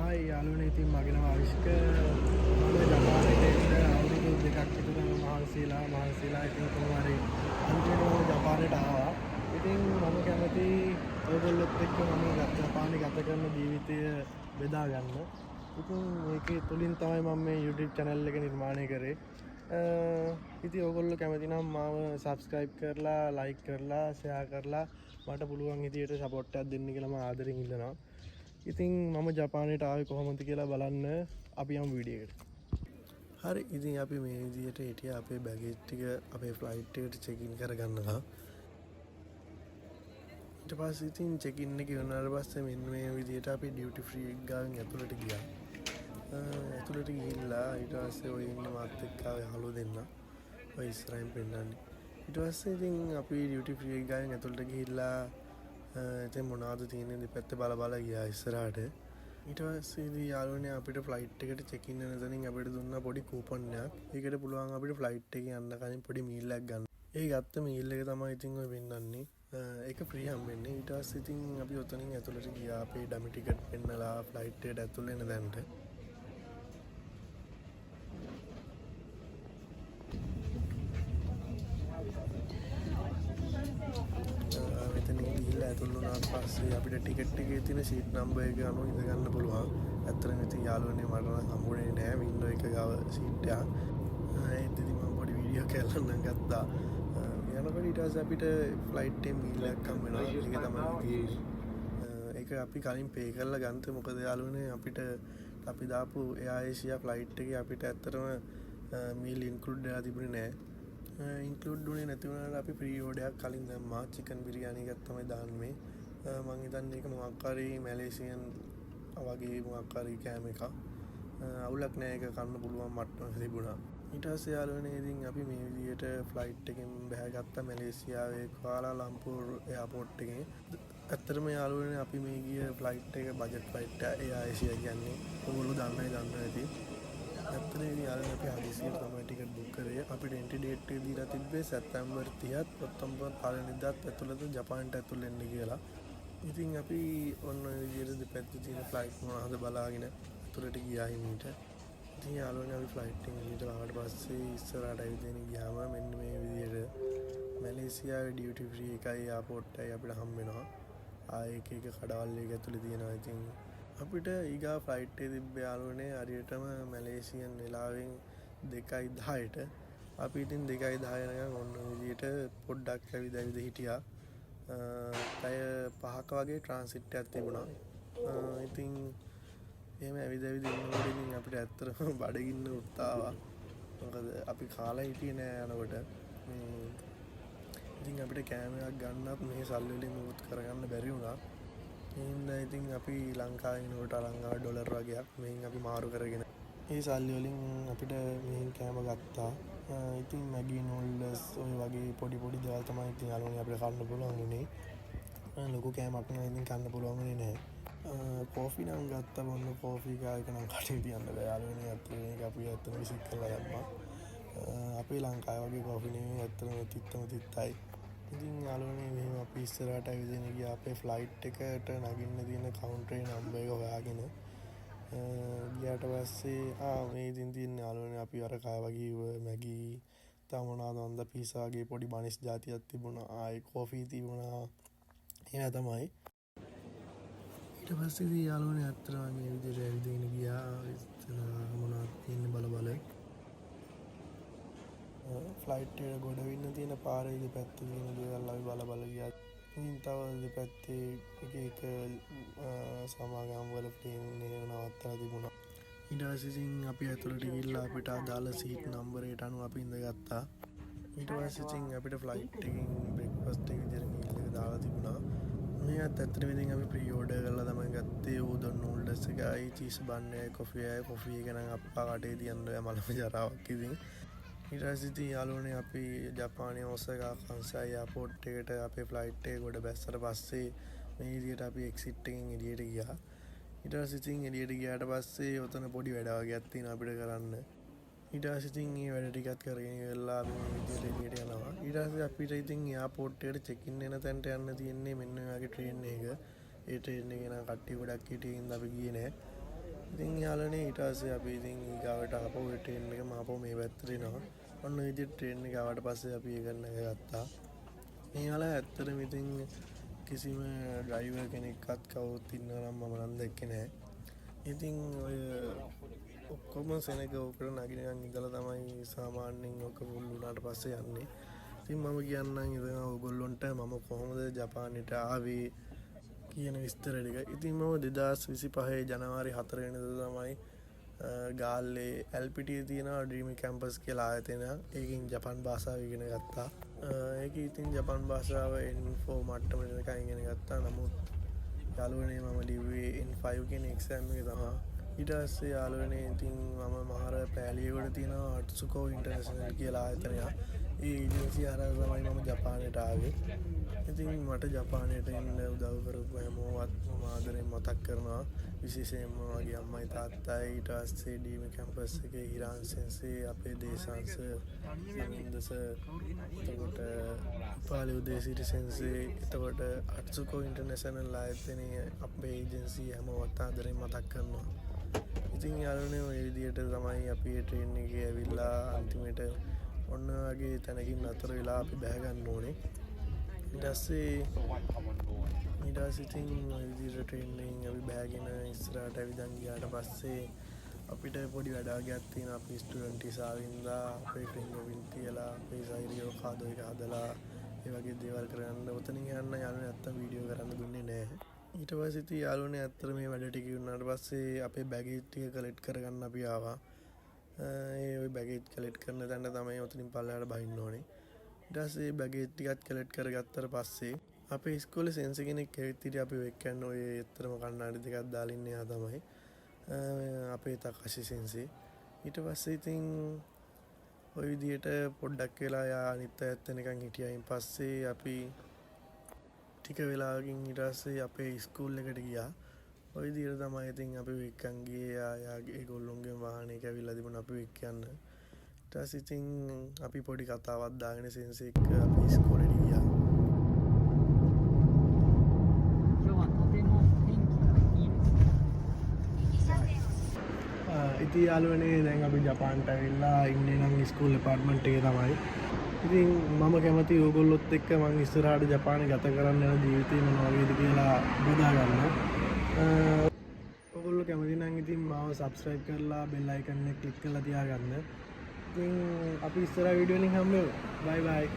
Hi යාළුවනේ ඉතින් මගේ නම අවිෂ්ක මම ජපානයට එන්න අවුරුදු දෙකක් විතර මහන්සිලා ඉතින් කොහොම හරි අන්තිමට ජපානයට ආවා. ඉතින් මම කැමති ඔයගොල්ලොත් එක්ක මම ජපානයේ ගත කරන ජීවිතය බෙදා ගන්න. ඉතින් මේකේ තුලින් තමයි මම මේ YouTube channel එක නිර්මාණය කරේ. ඉතින් ඔයගොල්ලෝ කැමති නම් මාව subscribe කරලා like කරලා share කරලා මට පුළුවන් විදියට support එකක් දෙන්න කියලා මම ආදරෙන් ඉල්ලනවා. ඉතින් මම ජපානයට ආවේ කොහොමද කියලා බලන්න අපි යමු වීඩියෝ එකට. හරි ඉතින් අපි මේ විදියට හිටියා අපේ බෑගේජ් ටික අපේ ෆ්ලයිට් එකට චෙක් ඉන් කරගන්නවා. ඊට පස්සේ ඉතින් චෙක් ඉන් එක ඉවරනාට පස්සේ මෙන්න මේ විදියට අපි ඩියුටි ෆ්‍රී එක ගාවෙන් ඇතුළට ගියා. ඇතුළට ගිහිල්ලා ඊට පස්සේ ඔය ඉන්න මාත් එක්ක යාළුවෝ දෙන්න ඔය ඉස්සරහින් පෙන්නන්නේ. ඊට පස්සේ ඉතින් අපි ඩියුටි ෆ්‍රී එක ගාවෙන් ඇතුළට ගිහිල්ලා ඉතින් මොනවද තියෙන්නේ දෙපැත්තේ බල බල ගියා ඉස්සරහට. ඊට පස්සේ ඉතින් යාළුවනේ අපිට ෆ්ලයිට් එකට චෙක් ඉන් වෙන තැනින් අපිට දුන්නා පොඩි කූපන් එකක්. ඒකට පුළුවන් අපිට ෆ්ලයිට් එකේ යන්න කලින් පොඩි මීල් එකක් ගන්න. ඒ ගත්ත මීල් එක තමයි ඉතින් ඔය වෙන්නන්නේ. ඒක ෆ්‍රී හම්බෙන්නේ. ඊට පස්සේ ඉතින් අපි ඔතනින් ඇතුළට ගියා. අපේ ඩමි ටිකට් පෙන්නලා ෆ්ලයිට් එකට ඇතුල් වෙන තැනට. ඇතුල් වුණාට පස්සේ අපිට ටිකට් එකේ තියෙන සීට් නම්බර් එක අනුව ඉඳ ගන්න පුළුවන්. ඇත්තටම ඉතින් යාළුවනේ මට නම් හම්බුනේ නෑ වින්ඩෝ එක ගාව සීට් එක. ඒත් ඉතින් මම පොඩි වීඩියෝ එකක් නම් ගත්තා. යනකොට ඊට පස්සේ අපිට ෆ්ලයිට් එකේ මීල් එකක් හම්බ වෙනවා. ඒක තමයි තියෙන්නේ. ඒක අපි කලින් පේ කරලා ගන්නත් මොකද යාළුවනේ අපිට අපි දාපු එයා ඒෂියා ෆ්ලයිට් එකේ අපිට ඇත්තටම මීල් ඉන්ක්ලූඩ් වෙලා තිබුණේ නෑ. ඉන්ක්ලූඩ් වුණේ නැති වුණාට අපි ප්‍රී ඕඩරයක් කලින් දැම්මා. චිකන් බිරියානි එකක් තමයි දාන්නේ. මම හිතන්නේ ඒක මොකක් හරි මැලේසියන් වගේ මොකක් හරි කෑම එකක්. අවුලක් නෑ ඒක කන්න පුළුවන් මට්ටමක තිබුණා. ඊට පස්සේ යාළුවනේ ඉතින් අපි මේ විදියට ෆ්ලයිට් එකෙන් බැහැගත්තා මැලේසියාවේ කුආලාලම්පූර් එයාපෝට් එකේ. ඇත්තටම යාළුවනේ අපි මේ ගිය ෆ්ලයිට් එක බජට් ෆ්ලයිට් එක එයා ඒෂියා කියන්නේ. ඔයගොල්ලෝ දන්න ඇති. ඇත්තටම යාළුවනේ අපි හදිසියට තමයි ටිකට් බුක් කරේ. අපිට එන්ට්‍රි ඩේට් එක දීලා තිබ්බේ සැප්තැම්බර් 30ත් ඔක්තෝබර් 1 වෙනිදාත් ඇතුළත ජපානට ඇතුල් වෙන්න කියලා. ඉතින් අපි ඔන්න ඔය විදිහට දෙපැත්තේ තියෙන ෆ්ලයිට් මොනවාද බලාගෙන ඇතුළට ගියා හිමීට. ඉතින් යාළුවනේ අපි ෆ්ලයිට් එකෙන් එළියට ආවට පස්සේ ඉස්සරහට ඇවිදගෙන ගියාම මෙන්න මේ විදිහට මැලේසියාවේ ඩියුටි ෆ්‍රී එකයි එයාපෝට් එකයි අපිට හම්බ වෙනවා. ආයේ එක කඩවල් එක ඇතුළේ තියෙනවා. ඉතින් අපිට ඊගා ෆ්ලයිට් එකේ තිබ්බ යාළුවනේ හරියටම මැලේසියන් වෙලාවෙන් 2:10ට අපි ඉතින් 2:10 යනකම් ඔන්න විදියට පොඩ්ඩක් ඇවිද හිටියා. පැය 5ක වගේ ට්‍රාන්සිට් එකක් තිබුණා. ඉතින් එහෙම ඇවිද ඉන්නකොට ඉතින් අපිට ඇත්තටම බඩගින්න උත්තාවා. මොකද අපි කාලා හිටියේ නෑ යනකොට. ඉතින් අපිට කෑම එකක් ගන්නත් මේ සල්ලි වලින් මුකුත් කරගන්න බැරි වුණා. ඉතින් අපි ලංකාවේ ඉනකොට ලංකාවේ ඩොලර් වගේක් මෙයින් අපි මාරු කරගෙන ඒ සල්ලි වලින් අපිට මෙයින් කෑම ගත්තා. ඉතින් මැගී නූඩ්ල්ස් ඔය වගේ පොඩි දේවල් තමයි ඉතින් යාළුවනේ අපිට කන්න පුළුවන් වුණේ. ලොකු කෑමක් නම් ඉතින් කන්න පුළුවන් වුණේ නැහැ. කෝෆි නම් ගත්තා බොන්න කෝෆි එක නම් කටේ තියන්න බෑ යාළුවනේ. ඇත්තටම මේක අපි ඇත්තටම විසික් කරලා දැම්මා. අපේ ලංකාවේ වගේ කෝෆි නෙමෙයි ඇත්තටම තිත්තයි. ඉතින් යාළුවනේ මෙහෙම අපි ඉස්සරහට ඇවිදගෙන ගියා අපේ ෆ්ලයිට් එකට නගින්න තියෙන කවුන්ටරේ නම්බර් එක හොයාගෙන. ගියාට පස්සේ මේ ඉතින් තියෙන යාළුවනේ අපි අර කා වගේ මැගී තව මොනවද වන්ද පීසා වගේ පොඩි බනිස් જાතියක් තිබුණා. ආයේ කෝෆි තිබුණා. එහෙම තමයි. ඊට පස්සේ ඉතින් යාළුවනේ ඇත්තටම මේ විදිහට ඇවිදගෙන ගියා. මොනවද තියෙන්නේ බල බල. ෆ්ලයිට් එක ගොඩ වෙන්න තියෙන පාරේ දෙපැත්තේ තියෙන දේවල් අපි බල බල ගියා. ඉතින් තව දෙපැත්තේ එක සමාගම් වල ප්ලේන් එක නවත්තලා තිබුණා. ඊට පස්සේ ඉතින් අපි ඇතුළට ගිහිල්ලා අපිට අදාළ සීට් නම්බරයට අනුව අපි ඉඳගත්තා. ඊට පස්සේ ඉතින් අපිට ෆ්ලයිට් එකෙන් බ්‍රේක්ෆාස්ට් එක විදිහට මීල් එක දාලා තිබුණා. මේකත් ඇත්තටම ඉතින් අපි ප්‍රී ඕඩර් කරලා තමයි ගත්තේ. උදන් නූඩ්ල්ස් එකයි චීස් බන් එකයි කොෆි එක නම් අප්පා කටේ තියන්න මලම ජරාවක් ඉතින්. ඊට පස්සේ ඉතින් යාළුවනේ අපි ජපානයේ ඔසාකා කන්සයි එයාපෝට් එකට අපේ ෆ්ලයිට් එක ගොඩ බැස්සට පස්සේ මේ විදිහට අපි එක්සිට් එකෙන් එළියට ගියා. ඊට පස්සේ ඉතින් එළියට ගියාට පස්සේ ඔතන පොඩි වැඩ වගේක් තියෙනවා අපිට කරන්න. ඊට පස්සේ ඉතින් මේ වැඩ ටිකත් කරගෙන ඉවරලා අපි මේ විදිහට එළියට යනවා. ඊට පස්සේ අපිට ඉතින් එයාපෝට් එකට චෙක් ඉන් වෙන තැනට යන්න තියෙන්නේ මෙන්න ඔය වගේ ට්‍රේන් එක. ඒ ට්‍රේන් එකේ නම් කට්ටිය ගොඩක් හිටියින්ද අපි ගියේ නෑ. ඉතින් යාළුවනේ ඊට පස්සේ අපි ඉතින් ඊගාවට ආපහු ට්‍රේන් එක මාපහු මේ පැත්තට එනවා. ඔන්න ඔය විදිහට ට්‍රේන් එක ආවට පස්සේ අපි ඒක ගත්තා. මේ යාළුවා ඇත්තටම ඉතින් කිසිම ඩ්‍රයිවර් කෙනෙක්වත් කවුරුත් ඉන්නවා නම් මම නම් දැක්කේ නැහැ. ඉතින් ඔය ඔක්කොම සෙනග ඔකට නගිනකන් ඉඳලා තමයි සාමාන්‍යයෙන් ඔක මුල් වුණාට පස්සේ යන්නේ. ඉතින් මම කියන්නම් ඉතින් ඔයගොල්ලොන්ට මම කොහොමද ජපානයට ආවේ කියන විස්තර ටික. ඉතින් මම 2025 ජනවාරි 4 වෙනිදා තමයි ගාල්ලේ එල්පිටියේ තියෙන ඩ්‍රීම් කැම්පස් කියලා ආයතනය. ඒකෙන් ජපාන් භාෂාව ඉගෙන ගත්තා. ඒක ඉතින් ජපාන් භාෂාව N4 මට්ටමට නිකන් ඉගෙන ගත්තා. නමුත් යාළුවනේ මම ලිව්වේ N5 කියන එක්සෑම් එක තමයි. ඊට පස්සේ යාළුවනේ ඉතින් මම මහර පෑලියගොඩ තියෙන අට්සුකෝ ඉන්ටර්නැෂනල් කියලා ආයතනයක්. ඒ ඒජන්සිය හරහා තමයි මම ජපානයට ආවේ. ඉතින් මට ජපානයට එන්න උදව් කරපු හැමෝවත් මම ආදරෙන් මතක් කරනවා. විශේෂයෙන්ම මගේ අම්මයි තාත්තයි, ඊට පස්සේ ඩීම් කැම්පස් එකේ හිරාන් සෙන්සේ, අපේ දේශාංශ සමින්දස, එතකොට උපාලි උදේසිරි සෙන්සේ, එතකොට අට්සුකෝ ඉන්ටර්නැෂනල් ආයතනයේ අපේ ඒජන්සිය හැමෝවත් ආදරෙන් මතක් කරනවා. ඉතින් යාළුවනේ ඔය විදිහට තමයි අපි ට්‍රේන් එකේ ඇවිල්ලා අන්තිමට ඔන්න වගේ තැනකින් අතර වෙලා අපි බැහැ ගන්න ඕනේ. ඊට පස්සේ ඉතින් ඔය විදිහට ට්‍රේන් එකෙන් අපි බැහැගෙන ඉස්සරහට ඇවිදන් ගියාට පස්සේ අපිට පොඩි වැඩක් තියෙනවා. අපි ස්ටුඩන්ට් ඉසාවින්දා අපේ ෆින්ගර්ප්‍රින්ට් තියලා අපේ සයිරියෝ කාදෝ එක හදලා ඒ වගේ දේවල් කරන්න ඔතනින් යන්න යාළුවනේ නැත්තම් වීඩියෝ කරන්න දුන්නේ නැහැ. ඊට පස්සේ ඉතින් යාළුවනේ ඇත්තට මේ වැඩ ටික වුණාට පස්සේ අපේ බැගේජ් ටික කලෙක්ට් කරගන්න අපි ආවා. ඒ බැගේජ් කලෙක්ට් කරන තැන තමයි ඔතනින් පල්ලෙහාට බහින්න ඕනේ. ඊට පස්සේ බැගේජ් ටිකත් කලෙක්ට් කරගත්තට පස්සේ අපේ ඉස්කෝලේ සෙන්සර් කෙනෙක් ඇවිත් හිටියා අපි වෙක්කන්න ඔය ඇත්තටම කණ්ණාඩි දෙකක් දාලා ඉන්නේ යා තමයි. අපේ තකෂි සෙන්සේ. ඊට පස්සේ ඉතින් ඔය විදිහට පොඩ්ඩක් වෙලා යා අනිත් අයත් එනකන් හිටියයින් පස්සේ අපි ටික වෙලාවකින් ඊට පස්සේ අපේ ස්කූල් එකට ගියා. ඔය විදිහට තමයි ඉතින් අපි වෙක්කන් ගියේ. යාගේ ඒගොල්ලොන්ගේ වාහනයක ඇවිල්ලා තිබුණා අපි වෙක්කන්න. ඊට පස්සේ ඉතින් අපි පොඩි කතාවක් දාගෙන සෙන්සේ එක්ක අපි ස්කෝලේට ගියා. ඉතින් යාළුවනේ දැන් අපි ජපාන්ට ඇවිල්ලා ඉන්නේ නම් ස්කූල් දෙපාර්ට්මන්ට් එකේ තමයි. ඉතින් මම කැමති ඕගොල්ලොත් එක්ක මම ඉස්සරහට ජපානයේ ගත කරන්න යන ජීවිතේ මොන වගේද කියලා බෙදා ගන්න. ඔයගොල්ලෝ කැමති නම් ඉතින් මාව subscribe කරලා bell icon එක click කරලා තියාගන්න. ඉතින් අපි ඉස්සරහ වීඩියෝ වලින් හම්බෙමු. bye bye.